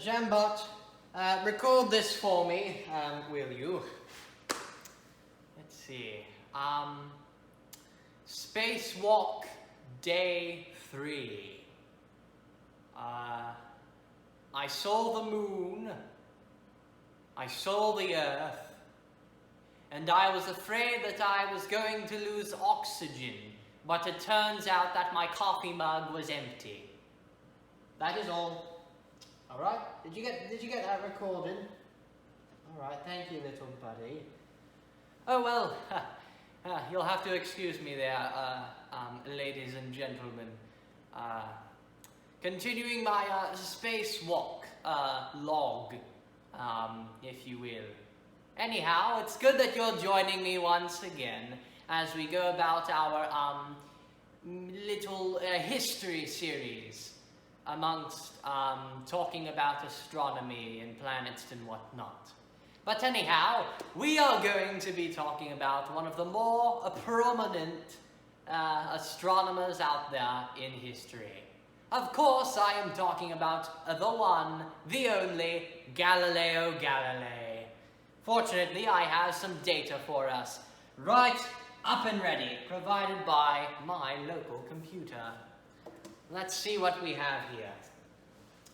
Jambot, record this for me, will you? Let's see. Spacewalk Day 3. I saw the moon, I saw the Earth, and I was afraid that I was going to lose oxygen, but it turns out that my coffee mug was empty. That is all. Alright? Did you get that recorded? Alright, thank you, little buddy. Oh well, you'll have to excuse me there, ladies and gentlemen. Continuing my spacewalk log, if you will. Anyhow, it's good that you're joining me once again as we go about our little history series amongst talking about astronomy and planets and whatnot. But anyhow, we are going to be talking about one of the more prominent astronomers out there in history. Of course, I am talking about the one, the only, Galileo Galilei. Fortunately, I have some data for us, right up and ready, provided by my local computer. Let's see what we have here.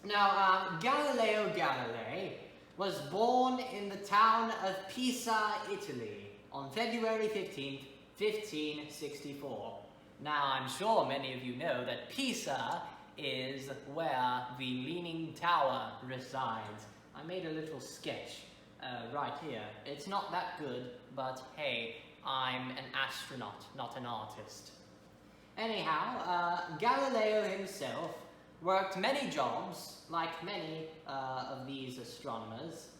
Now, Galileo Galilei was born in the town of Pisa, Italy, on February 15th, 1564. Now, I'm sure many of you know that Pisa is where the Leaning Tower resides. I made a little sketch right here. It's not that good, but hey, I'm an astronaut, not an artist. Anyhow, Galileo himself worked many jobs, like many of these astronomers.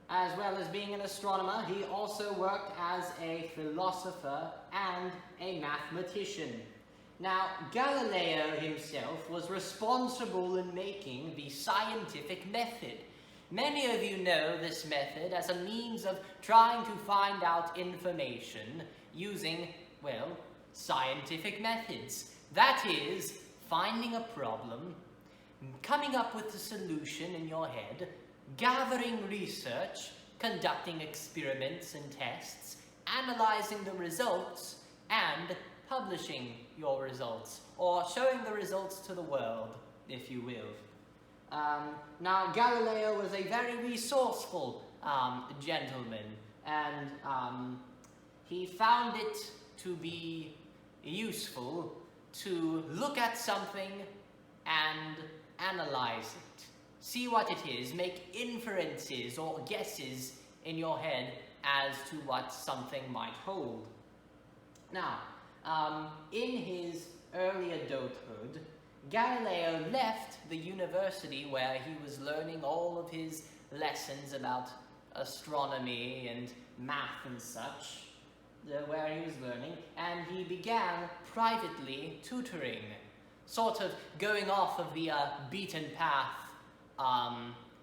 As well as being an astronomer, he also worked as a philosopher and a mathematician. Now, Galileo himself was responsible in making the scientific method. Many of you know this method as a means of trying to find out information using, well, scientific methods. That is, finding a problem, coming up with a solution in your head, gathering research, conducting experiments and tests, analyzing the results, and publishing your results, or showing the results to the world, if you will. Now, Galileo was a very resourceful gentleman, and he found it to be useful to look at something and analyze it. See what it is, make inferences or guesses in your head as to what something might hold. Now, in his early adulthood, Galileo left the university where he was learning all of his lessons about astronomy and math and such, where he was learning, and he began privately tutoring, sort of going off of the beaten path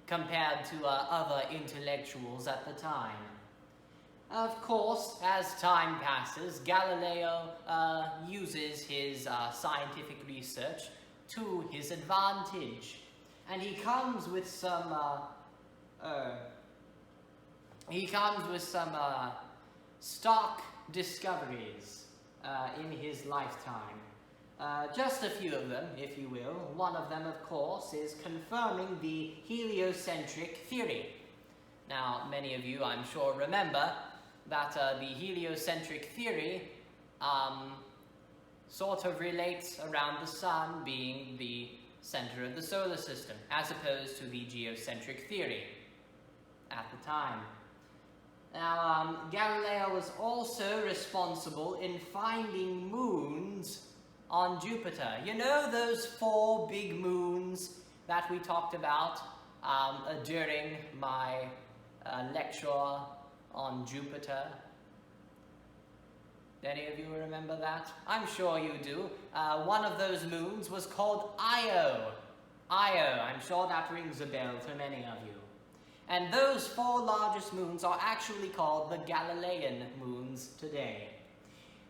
compared to other intellectuals at the time. Of course, as time passes, Galileo uses his scientific research to his advantage, and he comes with some stark discoveries in his lifetime. Just a few of them, if you will. One of them, of course, is confirming the heliocentric theory. Now, many of you, I'm sure, remember that the heliocentric theory sort of relates around the sun being the center of the solar system, as opposed to the geocentric theory at the time. Now, Galileo was also responsible in finding moons on Jupiter. You know those 4 big moons that we talked about during my lecture on Jupiter? Any of you remember that? I'm sure you do. One of those moons was called Io. Io, I'm sure that rings a bell to many of you. And those 4 largest moons are actually called the Galilean moons today.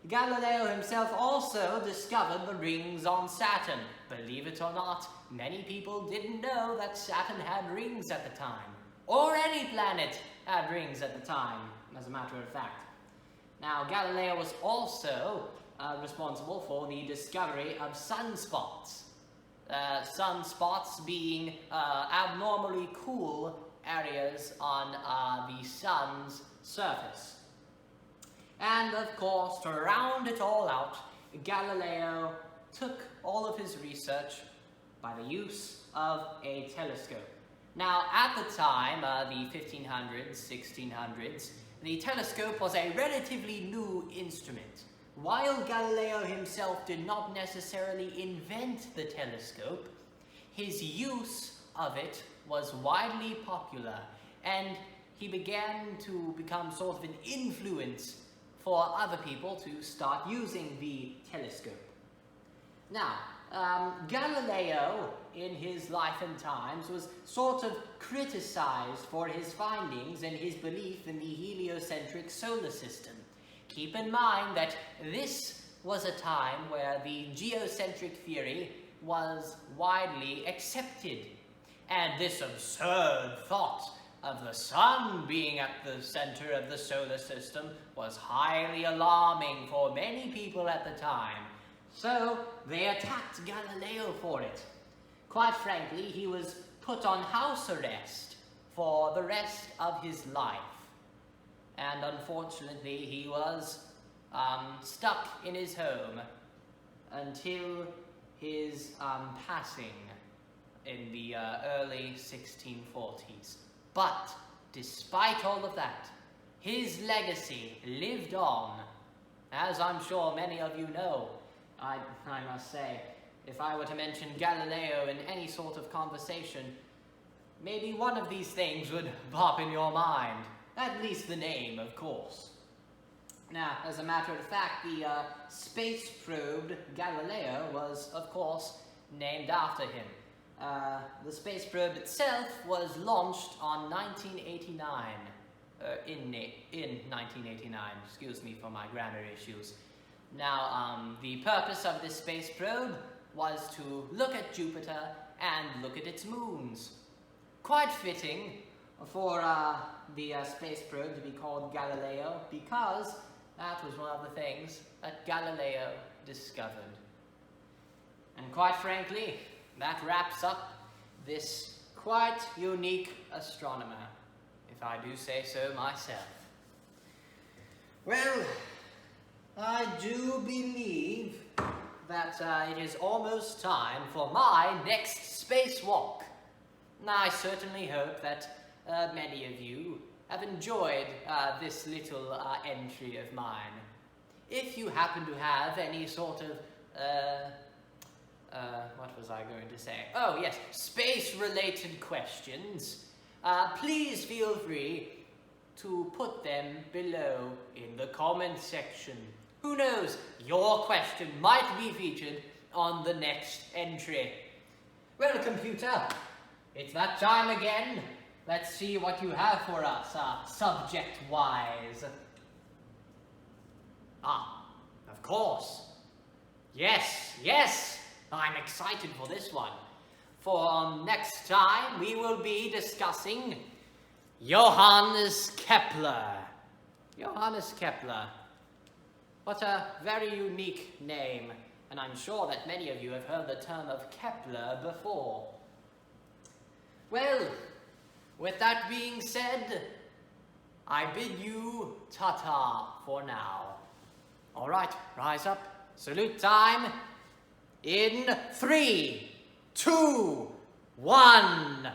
Galileo himself also discovered the rings on Saturn. believe it or not, many people didn't know that Saturn had rings at the time, or any planet had rings at the time, as a matter of fact. Now, Galileo was also responsible for the discovery of sunspots. Sunspots being abnormally cool areas on the sun's surface. And of course, to round it all out, Galileo took all of his research by the use of a telescope. Now, at the time, the 1500s, 1600s, the telescope was a relatively new instrument. While Galileo himself did not necessarily invent the telescope, his use of it was widely popular, and he began to become sort of an influence for other people to start using the telescope. Now, Galileo, in his life and times, was sort of criticized for his findings and his belief in the heliocentric solar system. Keep in mind that this was a time where the geocentric theory was widely accepted, and this absurd thought of the sun being at the center of the solar system was highly alarming for many people at the time. So they attacked Galileo for it. Quite frankly, he was put on house arrest for the rest of his life. And unfortunately, he was stuck in his home until his passing in the early 1640s. But despite all of that, his legacy lived on. As I'm sure many of you know, I must say, if I were to mention Galileo in any sort of conversation, maybe one of these things would pop in your mind. At least the name, of course. Now, as a matter of fact, the space probe Galileo was, of course, named after him. The space probe itself was launched on 1989. In 1989, excuse me for my grammar issues. Now, the purpose of this space probe was to look at Jupiter and look at its moons. Quite fitting for the space probe to be called Galileo, because that was one of the things that Galileo discovered. And quite frankly, that wraps up this quite unique astronomer, if I do say so myself. Well, I do believe that it is almost time for my next spacewalk. I certainly hope that many of you have enjoyed this little entry of mine. If you happen to have any sort of, what was I going to say? Oh yes, space-related questions, please feel free to put them below in the comment section. Who knows, your question might be featured on the next entry. Well, computer, it's that time again. Let's see what you have for us, subject-wise. Of course. Yes, I'm excited for this one. For next time, we will be discussing Johannes Kepler. Johannes Kepler. What a very unique name, and I'm sure that many of you have heard the term of Kepler before. Well, with that being said, I bid you ta-ta for now. All right, rise up. Salute time in 3, 2, 1.